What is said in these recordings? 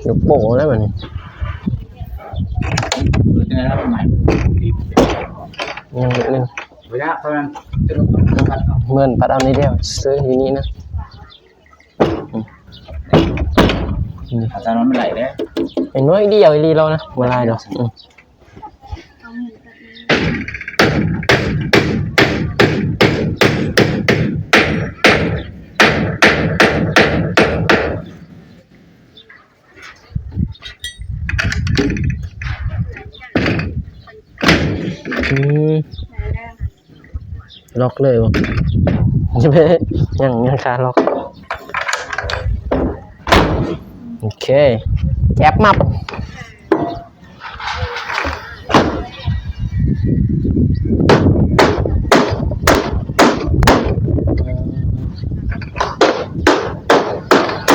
ยกโป้แล้วมันนี่เนี่ยแล้วหมายยังนึงเวลาเพราะนั้นเงินปัดเอานี้เดียวซื้อที่นี่นะอาจารย์มันไหลเลยไอ้น้อยเดียวอีเรานะเวลาเนาะล็อกเลยวะจะไปยังคาล็อกโอเคแก็บมับ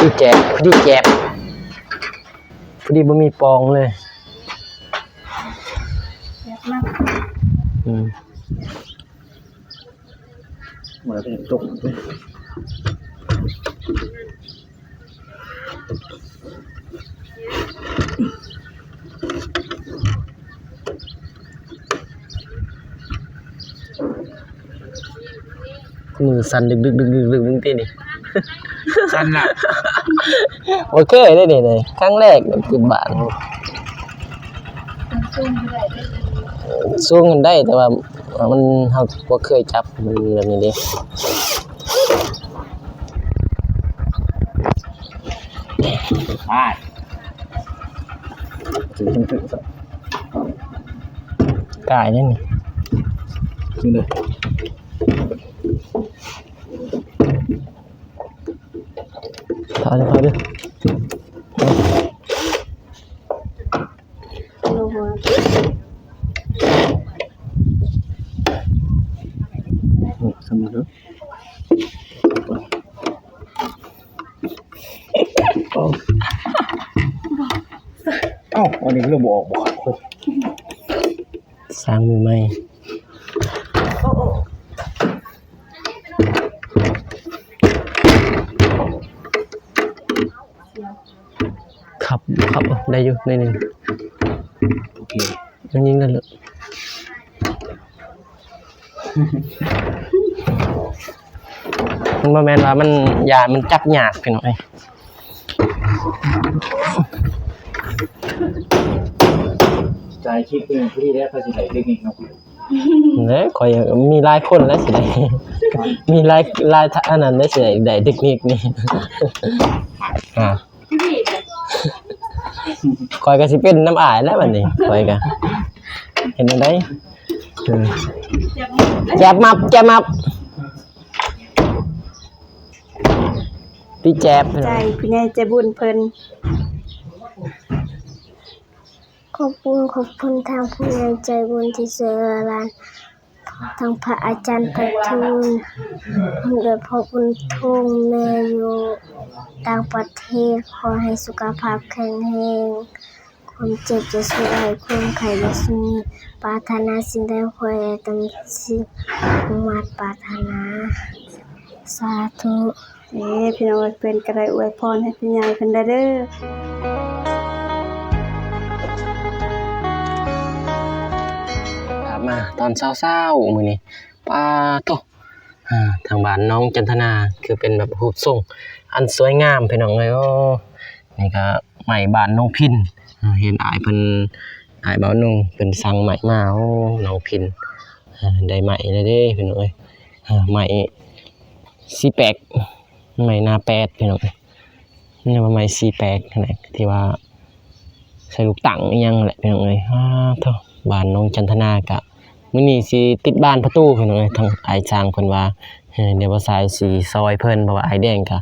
ดีแจบพอดีบ่มีปองเลยแก็บมับเหมือนเป็นตกมือสั่นดึกมึงตีดิสั้นละโอเคได้ดิเลยครั้งแรกคือบ้านสู้กันได้แต่ว่ามันเฮาบ่เคยจับมันแบบนี้เด้กายนี่นี่จริงเลยพอเด้อสมุดเอ้าวันนี้เรื่องบอกสร้างมือใหม่ขับได้อยู่ในนึงโอเคมันยิงได้เลยมันบ่แม่นว่ามันยามันจับยากไปหน่อยใจคิดเป็นที่แรกเขาสิไหลเทคนิคเนาะเนี่ยคอยมีหลายคนแล้วสิได้มีหลายอันนั้นได้สิได้เทคนิคนี่คอยก็สิเป็นน้ำอายแล้วบัดนี้คอยก็เห็นได้แจบมับพี่แจบใจพี่ใหญ่ใจบุญเพิ่นขอบคุณทางผู้ใหญ่ใจบุญที่เสือร้านทางพระอาจารย์ไพฑูรย์โดยพ่อบุญทุ่งแม่อยู่ต่างประเทศขอให้สุขภาพแข็งแรงความเจ็บจะสลายความไข้จะสูญปรารถนาสิ่งใดขอให้ตามสิ่งมุ่งปรารถนาสาธุพี่น้องเพิ่นก็ได้อวยพรให้พี่ใหญ่เพิ่นได้เด้อมาตอนเช้ามื้อนี้ป้าโตทางบ้านน้องจันทนาคือเป็นแบบรูปทรงอันสวยงามพี่น้องเอ้ยโอ้นี่ก็ใหม่บ้านน้องพินเห็นอ้ายเพิ่นอ้ายบ่าวนุ่งเพิ่นสั่งใหม่มาโอ้น้องพินได้ใหม่เลยเด้พี่น้องเอ้ยใหม่สีแปลกใหม่หน้าแปดพี่น้องเอ้ยนี่ว่าใหม่สีแปลกนั่นแหละที่ว่าใส่ลูกตั้งอีหยังแหละพี่น้องเอ้ยโธ่บ้านน้องจันทนากะมื้อนี้สิติดบ้านประตูพี่น้องเอ้ยทางอ้ายช่างเพิ่นว่าเดี๋ยวว่าสายสิซอยเพิ่นเพราะว่าอ้ายแดงก็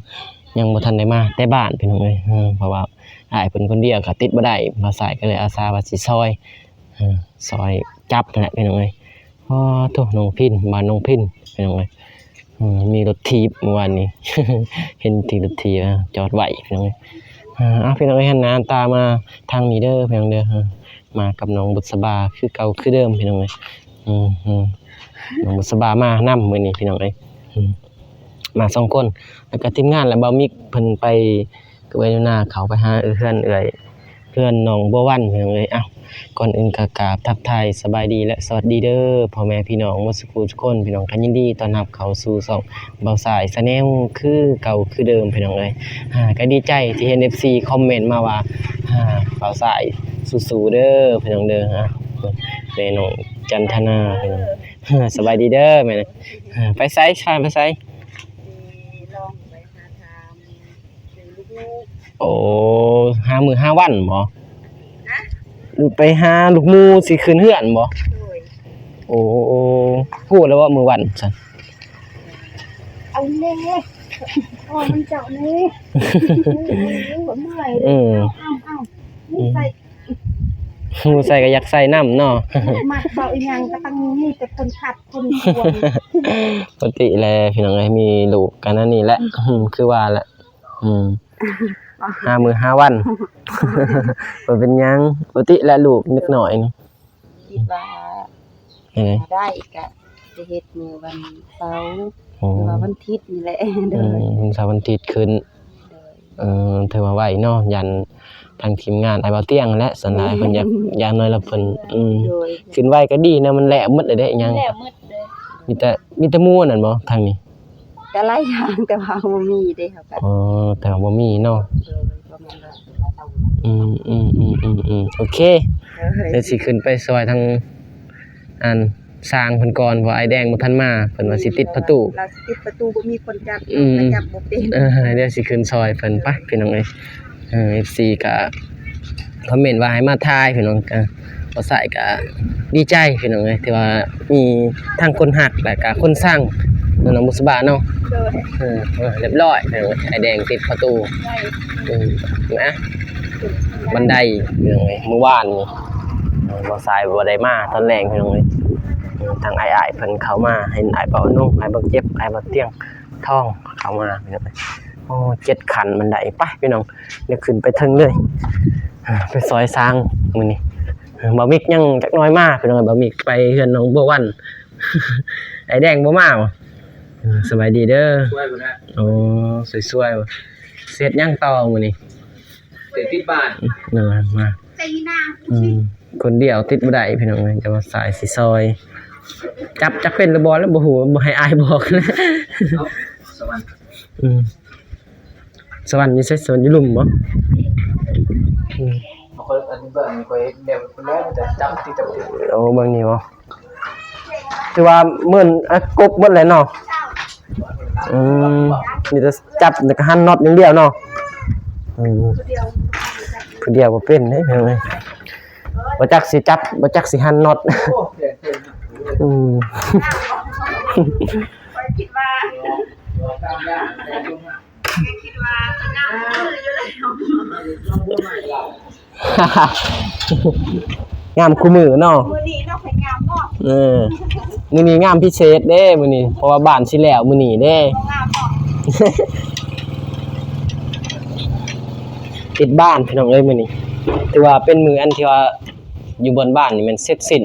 ยังบ่ทันได้มาแต่บ้านพี่น้องเอ้ยเพราะว่าอ้ายเพิ่นคนเดียวก็ติดบ่ได้มาสายก็เลยอาสาว่าสิซอยจับนั่นแหละพี่น้องเอ้ยโธ่น้องพินบ้านน้องพินพี่น้องเอ้ยมีรถถีบเมื่อวานนี้ เห็นที่รถถีบจอดไว้พี่น้องเอ้ยพี่น้องเอ้ยหันหน้าตามาทางนี้เด้อพี่น้องเด้อมากับน้องบุษบาคือเก่าคือเดิมพี่น้องเอ้ยน้องบุษบามานำมื้อนี้พี่น้องเอ้ยมา2คนแล้วก็ทีมงานและบ่าวมิกเพิ่นไป ก็ไว้หน้าเขาไปหาเพื่อนเอ่ยเพื่อนน้องบัววันเพิ่นเอ้ยก่อนอื่นก็กราบทักทายสบายดีและสวัสดีเด้อพ่อแม่พี่น้องหมดสุขทุกคนพี่น้องกันยินดีต้อนรับเข้าสู่ช่องเบาสายแนลคือเก่าคือเดิมพี่น้องเอ้ยก็ดีใจที่เห็น FC คอมเมนต์มาว่าเบาสายสู้ๆเด้อพี่น้องเด้อแม่น้องจันทนาพี่น้องสบายดีเด้อแม่ไปไสชาไปไสโอ้5 มื้อ 5 วันบ่ไปหาลูกหมูสิขึ้นเฮือนบ่โอ้พูดแล้วว่ามื้อวันซั่นเอาแน่อ๋อมันเจ้านี่บ่เมื่อยเอ้านี่ใส่หมูใส่ก็อยากใส่น้ำเนาะมักเบาอีหยังก็ต้องมีแต่คนขัดคนควงปกติแลพี่น้องเอ้ยมีลูกกันนั่นนี่แหละคือว่าแหละ5 มื้อ 5 วันบ่เป็นหยังปกติและลูกนิดหน่อยนึงคิดว่าได้ก็จะเฮ็ดมื้อวันเสาร์หรือว่าวันอาทิตย์นี่แหละเด้อวันเสาร์วันอาทิตย์ขึ้นถือว่าไหวเนาะยันทางทีมงานไอ้บ่าวเตียงและสนายเพิ่นอยากอย่างน้อยละเพิ่นขึ้นไหวก็ดีนะมันแหละหมดเลยเด้อิหยังแหละหมดเด้มีแต่หมู่นั่นบ่ทางนี้ก็หลายอย่างแต่ว่าบ่มีเด้ครับแต่ว่าบ่มีเนาะโอเคเดี๋ยวสิขึ้นไปซอยทางอันสร้างเพิ่นก่อนเพราะไอ้แดงบ่ทันมาเพิ่นว่าสิติดประตูเราสิติดประตูบ่มีคนจับจับบ่เป็นเดี๋ยวสิขึ้นซอยเพิ่นไปพี่น้องเอ้ยFC ก็คอมเมนต์ว่าให้มาถ่ายพี่น้องก็บ่ใส่ก็ดีใจพี่น้องเอ้ยที่ว่ามีทั้งคนฮักและก็คนสร้างน้องบุษบาเนาะเรียบร้อยพี่น้องไอ้แดงติดประตูนะบันไดพี่น้องเอ้ยเมื่อวานนี่บ่ใส่บ่ได้มาตอนแรงพี่น้องเอ้ยทางอ้ายๆเพิ่นเข้ามาเห็นอ้ายเป่านุ่งอ้ายบ่เจ็บอ้ายบ่เตี้ยงท้องเข้ามาพี่น้องโอ้7ขั้นบันไดไปพี่น้องเดี๋ยวขึ้นไปถึงเลยไปซอยสร้างมื้อนี้บ่มิกยังจักน้อยมาพี่น้องบ่มิกไปเฮือนน้องบัววันไอ้แดงบ่มาบ่สบายดีเด้อช่วยบ่นะโอ้สวยๆบ่เสร็จยังต่อมื้อนี้เสร็จติดบ้านมาตีนางคนเดียวติดบ่ได้พี่น้องเอ้ยจะว่าสายสิซอยจักเป็นหรือบ่แล้วบ่ฮู้บ่ให้อายบอกนะสวรรค์สวรรค์นี่ใช่สวรรค์อยู่ลุ่มบ่เขาก็อันนี้เบิ่งก็เดี๋ยวเพิ่นแล้วมันจะจับติดโอ้เบิ่งนี่บ่ถือว่าเหมือนกบหมดเลยเนาะมีแต่จับแล้วก็หั่นน็อตอย่างเดียวเนาะผู้เดียวบ่เป็นเด้พี่น้องเอ้ยบ่จักสิจับบ่จักสิหั่นน็อตคิดว่างามคู่มือเนาะมื้อนี้เนาะให้งามเนาะมื้อนี้งามพิเศษเด้มื้อนี้เพราะว่าบ้านสิแล้วมื้อนี้เด้งามเนาะติดบ้านพี่น้องเอ้ยมื้อนี้ถือว่าเป็นมื้ออันที่ว่าอยู่บนบ้านนี่มันเสร็จสิ้น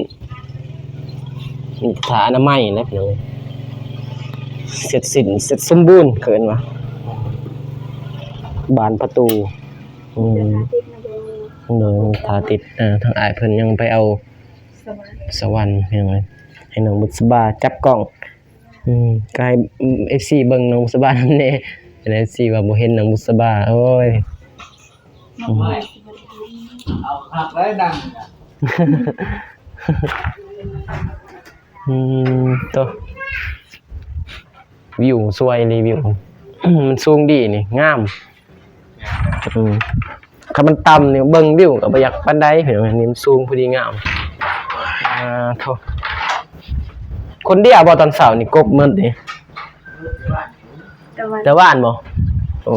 ถ้าอนามัยนะพี่น้องเสร็จสิ้นเสร็จสมบูรณ์เกินว่าบานประตูถ้าติดทางอ้ายเพิ่นยังไปเอาสวรรค์พี่น้องเอ้ยให้น้องบุษบาจับกล้องก็ให้ FC เบิ่งน้องบุษบานำแน่แต่ FC ว่าบ่เห็นน้องบุษบาโอ้ยเอาหักแล้วดังตัววิวสวยรีวิวมันสูงดีนี่งามถ้ามันต่ำนี่เบิ่งวิวก็บ่อยากปานใดเห็นมั้ยนี่มันสูงพอดีงามโธ่คนเดียวบ่ตอนเช้านี่กบหมดนี่แต่ว่านบ่โอ้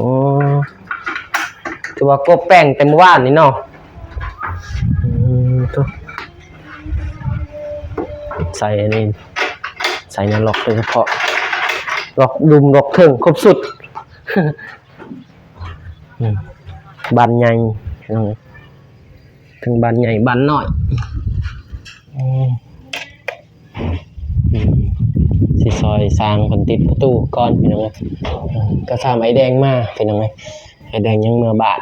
ถือว่ากบแป้งแต่เมื่อวานนี่เนาะโธ่ใส่อันนี้ใส่ในล็อกโดยเฉพาะล็อกดุมล็อกเถิงครบสุดบานใหญ่ถึงบานใหญ่บานน้อยสิซอยสร้างเพิ่นติดประตูก่อนพี่น้องก็ถามไอ้แดงมาพี่น้อง ไอ้แดงยังเมื่อบาท2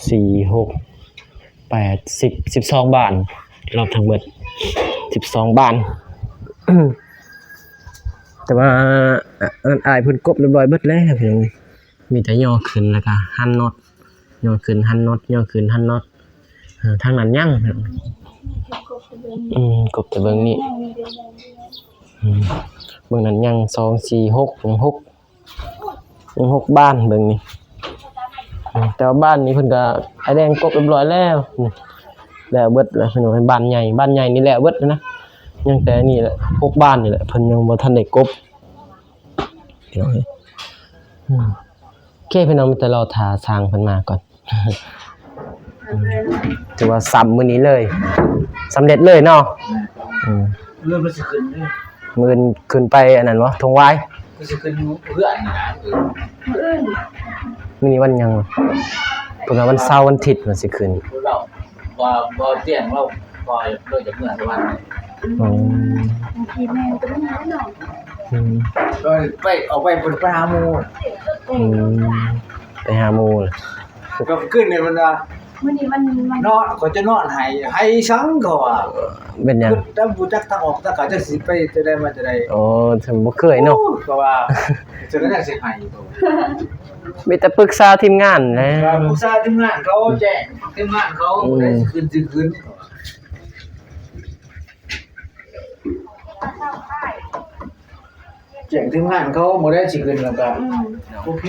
4 6 8 10 12 บาทรอบทั้งหมด12 บาท แต่ว่าอายเพิ่นกบเรียบร้อยเบิดแล้วเพิ่นมีแต่ย่อขึ้นแล้วก็หั่นน็อตย่อขึ้นหั่นน็อตย่อขึ้นหั่นน็อตทางนั้นยังกบแต่เบิ่งนี่เบิ่งนั้นยัง2 4 6 6บ้านเบิ่งนี่แต่ว่าบ้านนี้เพิ่นก็ไอ้แดงกบเรียบร้อยแล้วแล้วเบิดแล้วเพิ่นว่าเป็นบ้านใหญ่นี่แหละเบิดนะยังแต่นี่แหละ6บ้านนี่แหละเพิ่นยังบ่ทันได้กบพี่น้องโอเคพี่น้องมีแต่รอท่าสร้างเพิ่นมาก่อนถือว่าซ้ำมื้อนี้เลยสำเร็จเลยเนาะเรื่องมันสิขึ้นเด้อ มื้อขึ้นไปอันนั้นวะทงวาย มันสิขึ้นเพื่อนนี่นะมื้อนี้วันหยังวะเพิ่นว่าวันเสาร์วันอาทิตย์มันสิขึ้นเราบ่เตียงเราบ่โดยจากเมื่อวัน อ๋อบางทีแม่ก็ไม่รู้หรอก ก็ไปออกไปไปหาหมู่ ไปหาหมู่เลย ก็ขึ้นเนี่ยมันว่า มื้อนี้มัน นอนก็จะนอนให้สังก็ว่า เป็นหยัง คือถ้าบ่จักทางออกถ้าก็จะสิไปจะได้มาจะได้ อ๋อถึงบ่เคยเนาะ ก็ว่าจะได้สิให้ก็ มีแต่ปรึกษาทีมงานนะ ผู้ชายทีมงานเขาแจ้งทีมงานเขาได้สิขึ้นแจ้งทีมงานเขาบ่ได้สิขึ้นแล้วก็โอเค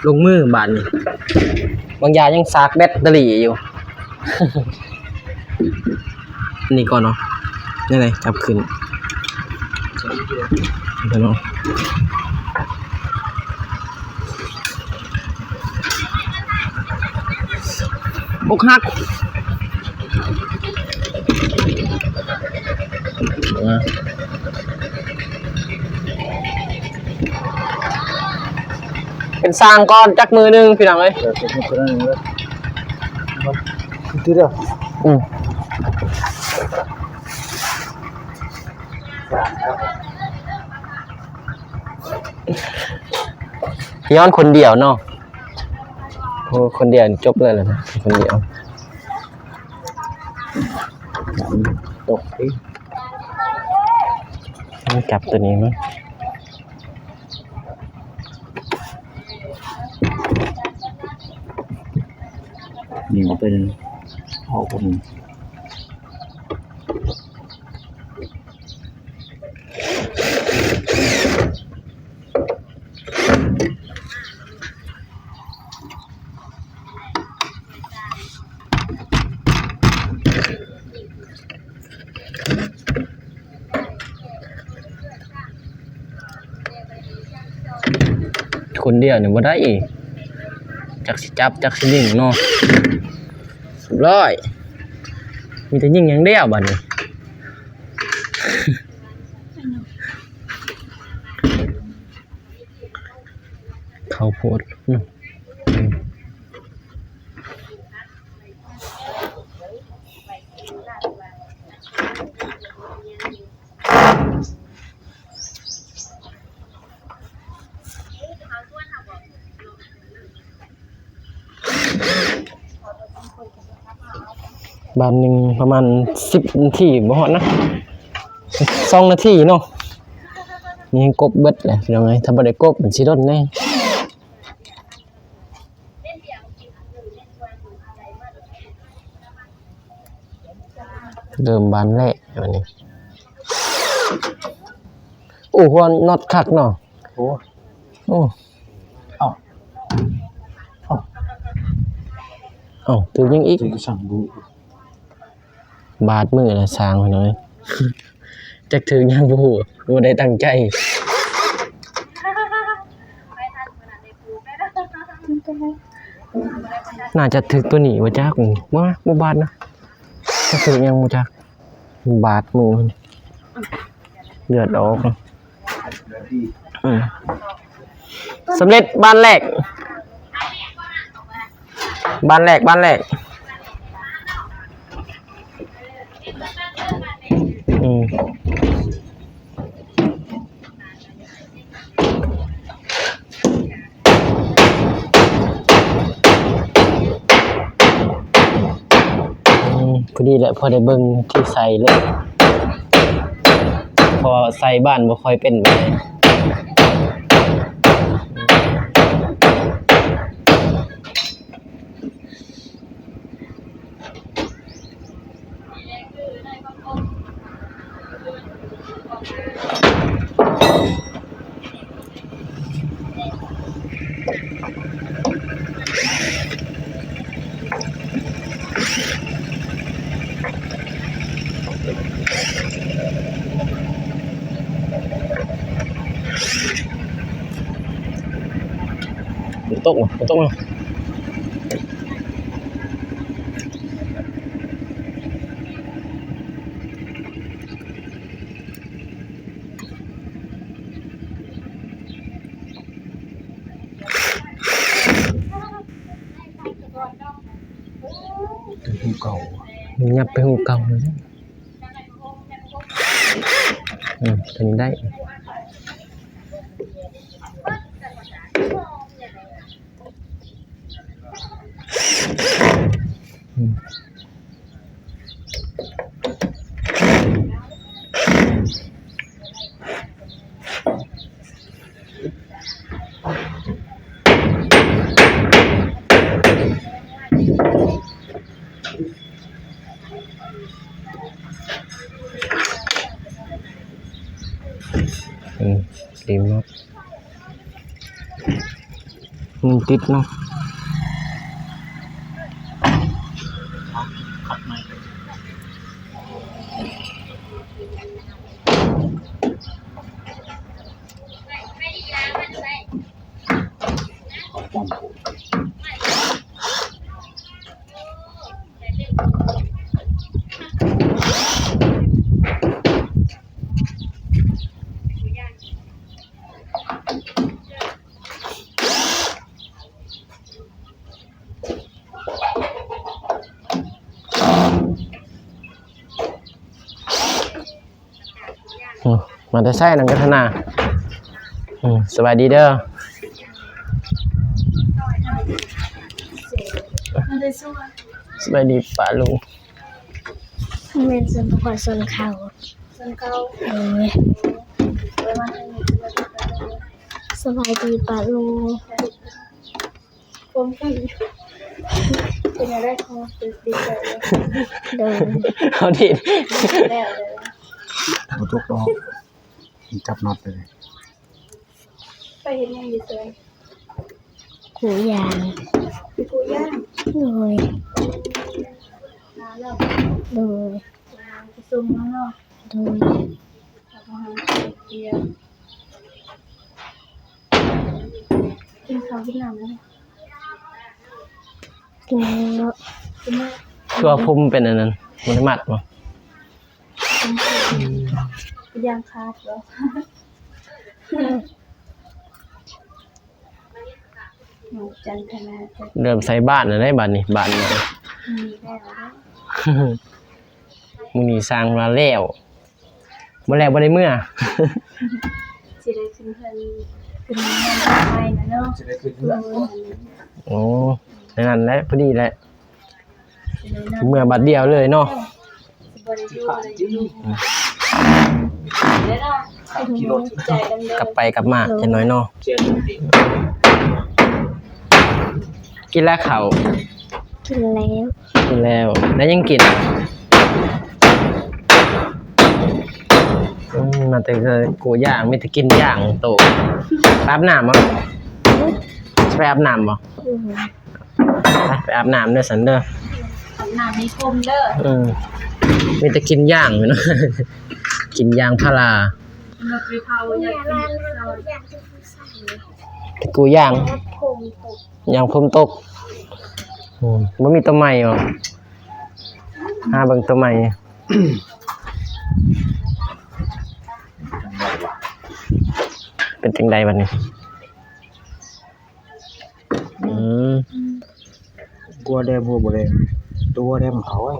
ลงมือบาดนี้บางอย่างยังซากแบตเตอรี่อยู่ นี่ก่อนเนาะนี่ไงจับขึ้นเดี๋ยวเนาะอกหักเป็นสร้างก้อนจักมือนึงพี่น้องเอ้ย ที่เด้อ ย้อนคนเดียวเนาะโอ้คนเดียวจบเลยนะคนเดียวตกดิจับตัวนี้มั้ยนี่ก็เป็นพ่อผมคนเดียวเนี่ยบ่ได้อีกจักสิจับจักสิยิงเนาะร้อยมีแต่ยิงอย่างเดียวบัดนี้ เขาโพดเนาะบานหนึ่งประมาณ10 นาทีบ่ฮอดนะ2 นาทีเนาะนี่กบเบิดแหละพี่น้องเอ้ยถ้าบ่ได้กบมันสิรนแน่เริ่มบานแรกวันนี้โอ้หัวน็อตคักเนาะโอ้เอ้าถึงยังอีก สั่งดู บาดมือละสร้างพี่น้องเอ้ยจักถึงยังบ่ฮู้บ่ได้ตั้งใจน่าจะถึกตัวนี้บ่จักบ่บาดนะจักถึงยังบ่จักบาดมือเลือดออกสำเร็จบ้านแรก อดีแหละพอได้เบิ่งที่ใส่เลยพอใส่บ้านบ่ค่อยเป็นไปเลยตกมาตกมาหูเก่า ยับไปหูเก่าเลยตัวนี้ได้ดีมากมันติดเนาะมาแต่ใส่นังกัฒนาสวัสดีเด้อสวัสดีป้าลุง แม่นสนพอสนเขาสบายดีปะลุง ผมกันเป็นอะไรของติดใจเลย เดิน เขาดี แล้วเลย บ่ตกดอกจับน็อตไปเลย ไปเห็นยังอยู่เลย กูยาง พี่กูย่าง โดย น้ำแล้ว โดย จะซุ่มแล้วเนาะ โดย แล้วก็หาเกียร์กินข้าวกินน้ำแล้ว กินแล้ว กินมาก ตัวพุ่มเป็นอันนั้นมันมัดบ่ กินยางคาดเหรอหนูจันทนาจะ เริ่มใส่บ้านได้บ้านนี้บ้านนี้ มีแล้ว มื้อนี้สร้างมาแล้วบ่แล้วบ่ได้เมื่อ สิได้ขึ้นเพิ่นขึ้นเงินไปนะเนาะ จะได้ขึ้นเรือ โอ้นั่นแหละพอดีแหละ สิได้เนาะ เมื่อบัดเดียวเลยเนาะ บ่ได้อยู่เลยอยู่เด้อเนาะใจดำเนิน กลับไปกลับมาจังน้อยเนาะ เสียดี กินแล้วข้าว กินแล้ว กินแล้วแล้วยังกินมาแต่กูย่างมีแต่กินย่างโตไปอาบน้ำบ่ไปอาบน้ำบ่ ไปอาบน้ำเด้อสันเด้อ น้ำมีคมเด้อ มีแต่กินย่างอยู่เนาะ กินย่างพารา มาไปเผาอยากกินเรา แต่กูย่างย่างพมตกบ่มีตัวใหม่บ่หาเบิ่งตัวใหม่ เป็นจังใดบัดนี้กลัวได้บ่ได้ตัวได้มันเขาไอ้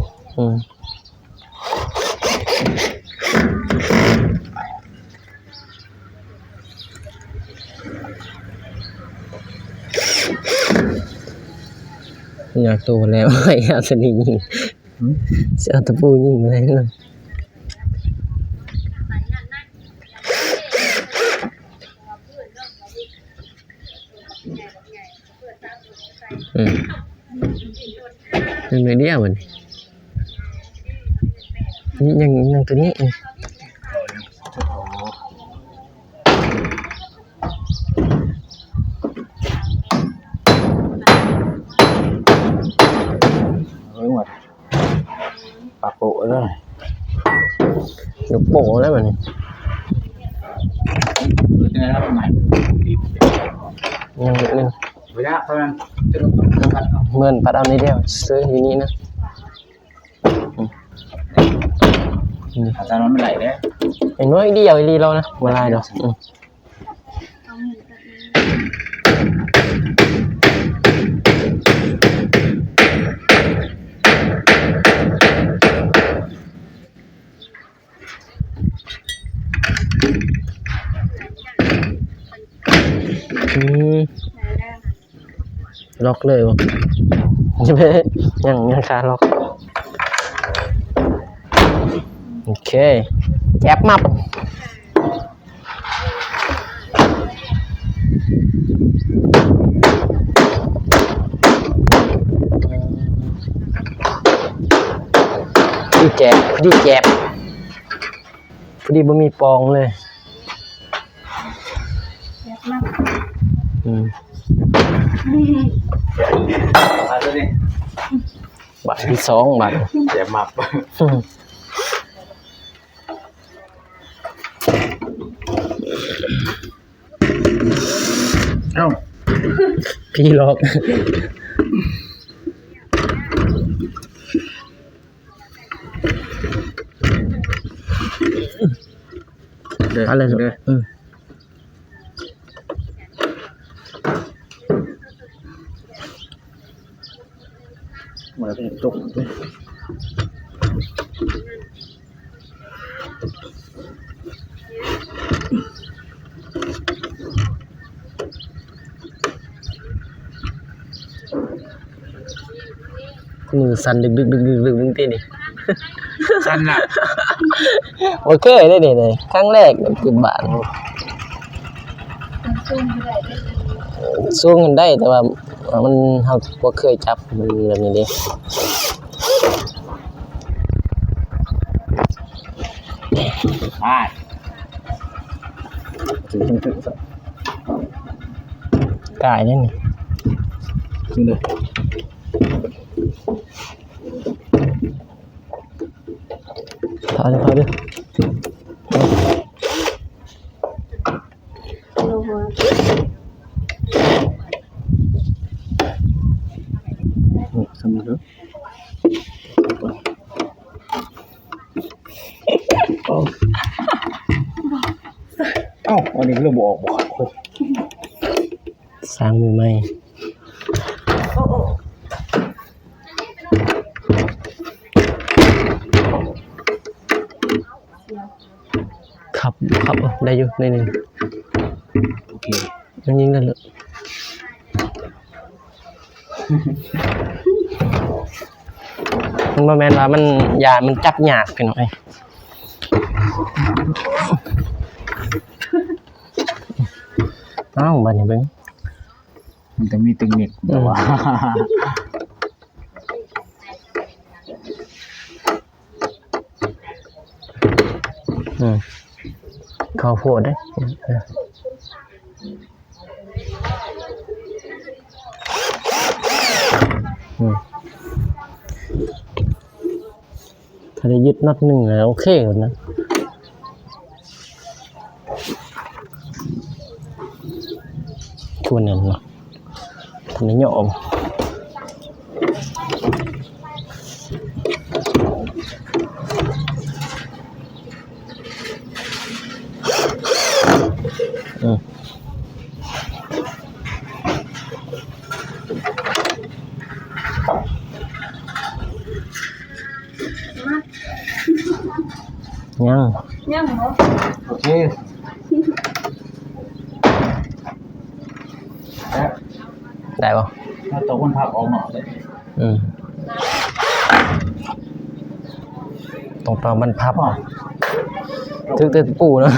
อยากโตแล้ว ไอ้อาสนิง สิเอาตะปูยิงอะไรนั่นยังไงเดียวมันนี่ยังตัวนี้ปากโปะเลย ยกโป่แล้วมัน ยังไงครับใหม่ ยังนึง เวลาประมาณจะลงพัด เหมือนปัดเอาในเดียวซื้ออยู่นี่นะ อาจารย์มันไม่ไหลเลย เห็นว่าเดียวอีลีเรานะเวลาเดี๋ยวล็อกเลยวะจะไปยังคาล็อกโอเคแจ็บมับพี่แจ็บพี่แจ็บพี่บ่มีปองเลยมาตัวนี้ บาทที่สองบาท เจ็บมับเอ้า พี่ล็อกอะไรเหรอเหมือนเป็นจุกด้วยมือสั่นดึกตีนี่ สั้นน่ะ โอเคได้เลยครั้งแรกเป็นบาทสู้กันได้แต่ว่ามันเราบ่เคยจับมันแบบนี้ดิกายได้นี่ จริงเลยพอดิสำนึกวันนี้เรื่องบอกสร้างมือใหม่ขับได้อยู่ในนึงโอเคยิงได้เลยมันบ่แม่นว่ามันยามันจับยากพี่น้องบัดนี้เบิ่งมันจะมีตึงนิดแต่ว่าข้าวโพดได้ถ้าได้ยึดน็อตหนึ่งแล้วโอเคก่อนนะควรเนี่ยเนาะทำให้เหยาะยังเหรอ โอเคได้ป่ะถ้าตัวคนพักออกหน่อยเลย ต้องเป่ามันพับถึกแต่ปู่เนาะ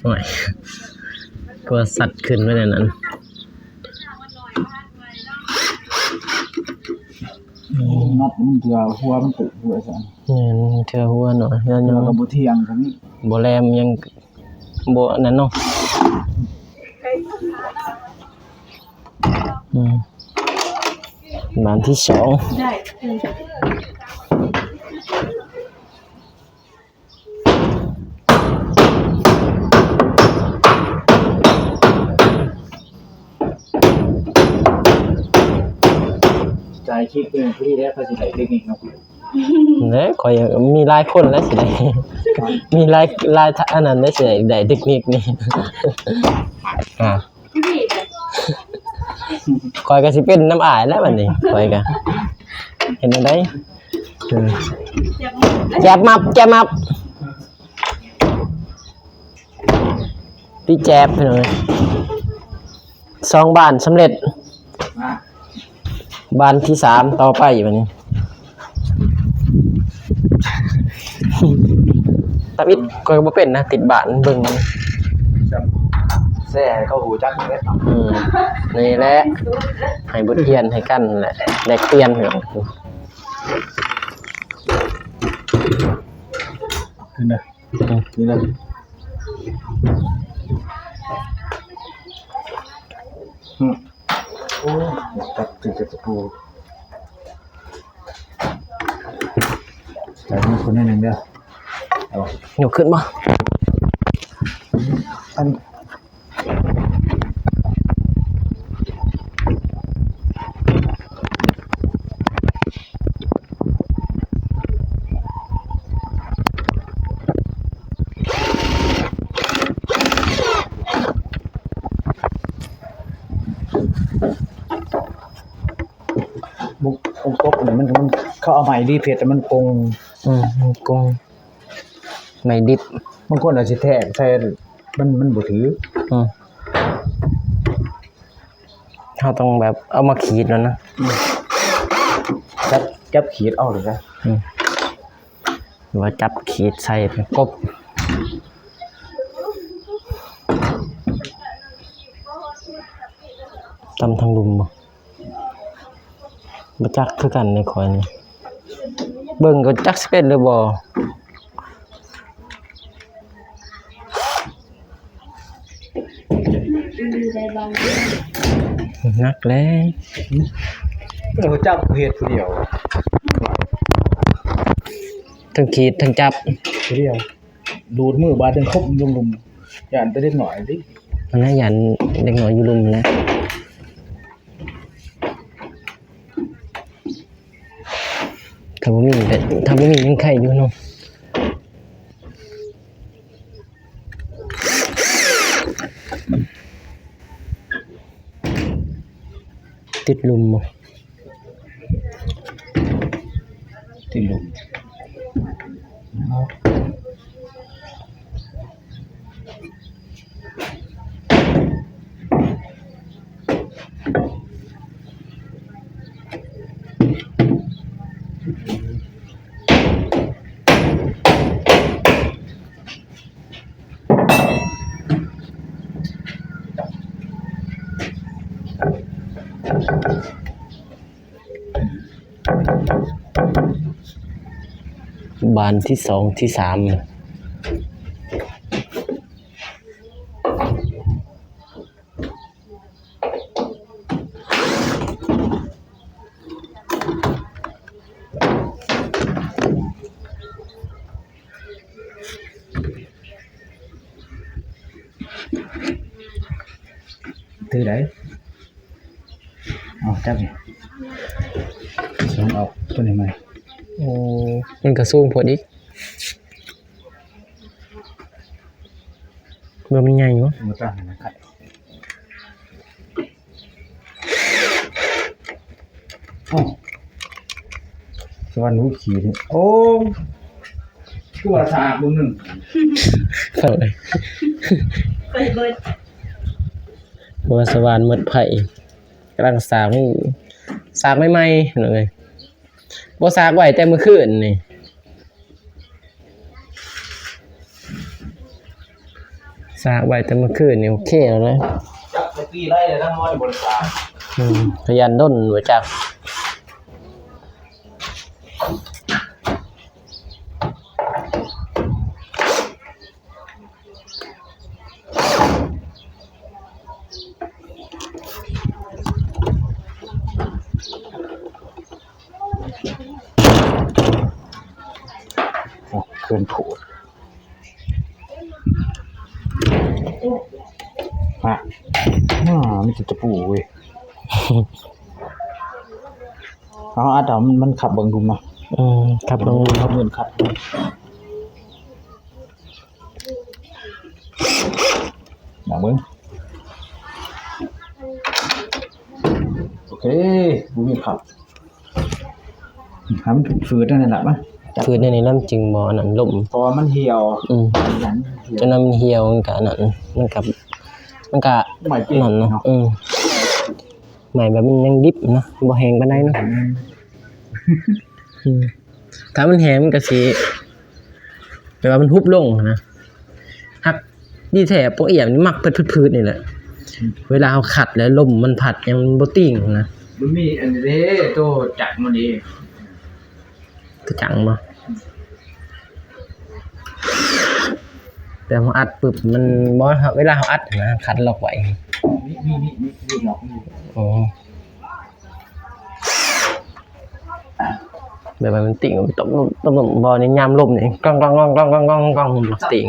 โอ้ยกลัวสัตว์ขึ้นไว้ในนั้นนัดมันเถื่อหัวมันตึกหัวซั่น เนี่ยเธอหัวเนาะยัน แล้ ยั ว ง ก็บ่เที่ยงกันนี่ บ่แลมยังบ่อันนั้นเนาะบ้านที่2ได้จ่ายคลิปเป็นพี่แล้วเขาสิได้เทคนิคเนาะ เนี่ยข่อยมีหลายคนแล้วสิได้ มีหลายอันนั้นได้สิได้เทคนิคนี่ ข่อยก็สิเป็นน้ำอายแล้วบัดนี้ข่อยก็เห็นจังได๋แจ๊บมับพี่แจ๊บพี่น้อง2บ้านสำเร็จบ้านที่3ต่อไปบัดนี้ ตาอิดก็บ่เป็นนะติดบ้านเบิ่งมัน แซ่เขาหูจักเม็ดเนาะ นี่แหละให้บทเรียนให้กันแหละแลกเปลี่ยนเนาะ ขึ้นเด้อนี่เลยโอ้จับติดกับปูจ่ายมีคนนึงเด้อเอา ยกขึ้นบ่ อันบุกองตกเนี่ยมันเขาเอาใหม่ดีเพจแต่มันกง กงไม่ดิบบ างคนอาจสิแทกใส่มันบ่ถือ เฮาต้องแบบเอามาขีดแล้วนะ จับขีดเอาเลยนะ หรือว่าจับขีดใส่เป็นกบตำทางลุมบ่จักคือกันในข่อยนี่เบิ่งก็จักสิเป็นหรือบ่นักแล้ว เขาจับเพจผู้เดียว ทั้งขีดทั้งจับ ผู้เดียวดูดมือบาดจนครบลุมๆย่านไปเล็กหน่อยดิ มันน่ายันเด็กน้อยอยู่ลุมแล้วถ้าบ่มียังไข่อยู่เนาะติดลุมบ่ ที่ลุมบานที่2ที่3ถือได้เอาจับนี่ส่งออก ตัวนี้ไหม โอ้มันก็สูงโพดอีกบ่มันใหญ่อยู่ มาตั้งนะครับสวรรค์หูขี่นี่โอ้ตัวสากบุญหนึ่ง เข้าเลย ไปเบิด หัวสวรรค์หมดไผ่กำลังสากนี่สากใหม่ๆเนาะเอ้ยบ่สากไว้แต่เมื่อคืนนี่สากไว้แต่เมื่อคืนนี่โอเคแล้วนะ จับไปตีไล่เลยทั้งน้อยบริษัท พยันด้นหัวจัก โอ้เกินโผล่ฮะมีแต่ตะปูเว้ยเอาอาดมันขับเบิ่งดูมา ครับลง ขับเงินขับหนังเบิ่งโอเคบุมีขับทำฝืดนั่นแหละมั้ย คือในนี้น้ำจึงบ่อนั่นล่ม พอมันเหี่ยว ยัน จนน้ำเหี่ยวมันก็นั่นมันก็ ใหม่ปี นั่นเนาะใหม่แบบมันยังดิบนะบ่แห้งปานใดเนาะถ้ามันแห้งมันก็สิแปลว่ามันหุบลงนะฮักดีแท้ปกเอี่ยมนี่มักพืดๆนี่แหละเวลาเฮาขัดแล้วลมมันพัดยังบ่ติ่งนะ มันมีอันนี้โตจักมันเอง กระจังบ่แต่พออัดปึ๊บมันบ่เวลาเฮาอัดนะขัดล็อกไว้ นี่หรอก อ๋อแบบว่ามันติ่งตบบ่นี่ยามลมนี่ก้องมันติ่ง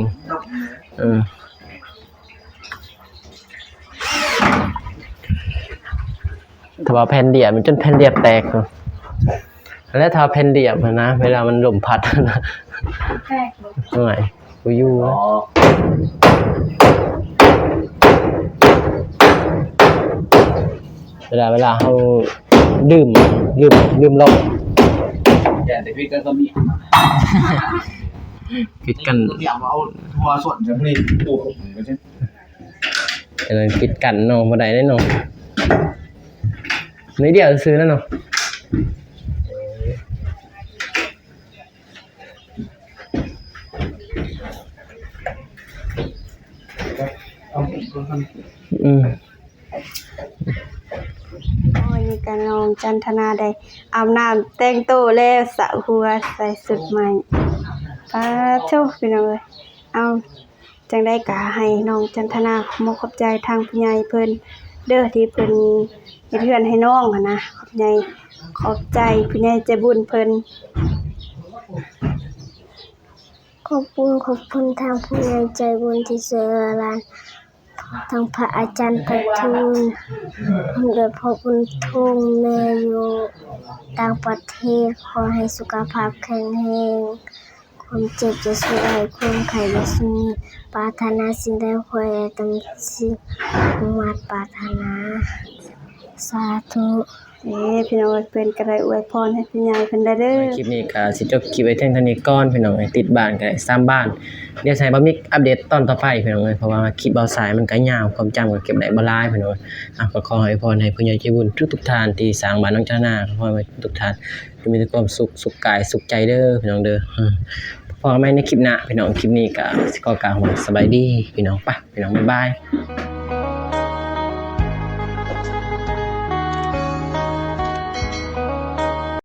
ถ้าว่าแผ่นเดียบมันจนแผ่นเดียบแตกเนาะแล้วถ้าแผ่นเดียบนะเวลามันลมพัดนะ แตกเบิด เมื่อยกูอยู่เวลาเฮาดื่มเหล้า แต่พี่ก็มี คิดกัน อยากเอาทัวส่วนจะผลิตโอ้โหก็ใช่ แต่มันคิดกันเนาะบ่ได้แน่เนาะนิดเดียวซื้อแล้วเนาะ เอาตัวทำ โอ้ยมีการลองจันทนาได้อาบน้ำแต่งตัวแล้วสระหัวใส่สุดใหม่ป้าโธ่พี่น้องเอ้ยเอาจังได้กะให้น้องจันทนาขอบใจทางผู้ใหญ่เพิ่นเด้อที่เพิ่นเฮ็ดเฮือนให้น้องหันนะขอบใจผู้ใหญ่ใจบุญเพิ่น ขอบคุณทางผู้ใหญ่ใจบุญที่ช่วยเหลือหลานทางพระอาจารย์ไพฑูรย์โดยพ่อบุญทุ่งแม่อยู่ต่างประเทศขอให้สุขภาพแข็งแรงความเจ็บจะสลายความไข้จะสูญปรารถนาสิ่งใดขอให้ตั้งสิ่งมาปรารถนาสาธุ พี่น้องเพิ่นก็ได้อวยพรให้ผู้ใหญ่เพิ่นได้เด้อ คลิปนี้ก็สิจบคลิปไว้เท่านี้ก่อนพี่น้องติดบ้านก็ได้ซ้ำบ้านเดี๋ยวใส่บ่มีอัปเดตตอนต่อไปพี่น้องเพราะว่าคลิปเบาสายมันก็ยาวความจำก็เก็บได้บ่หลายพี่น้องก็ขอให้พรให้ผู้ใหญ่ใจบุญทุกๆท่านที่สร้างบ้านน้องจ้านาขอให้ทุกท่านมีแต่ความสุขกายสุขใจเด้อพี่น้องเด้อพอกันใหม่ในคลิปหน้าพี่น้องคลิปนี้ก็สิขอกล่าวว่าสบายดีพี่น้องไปพี่น้องบ๊ายบาย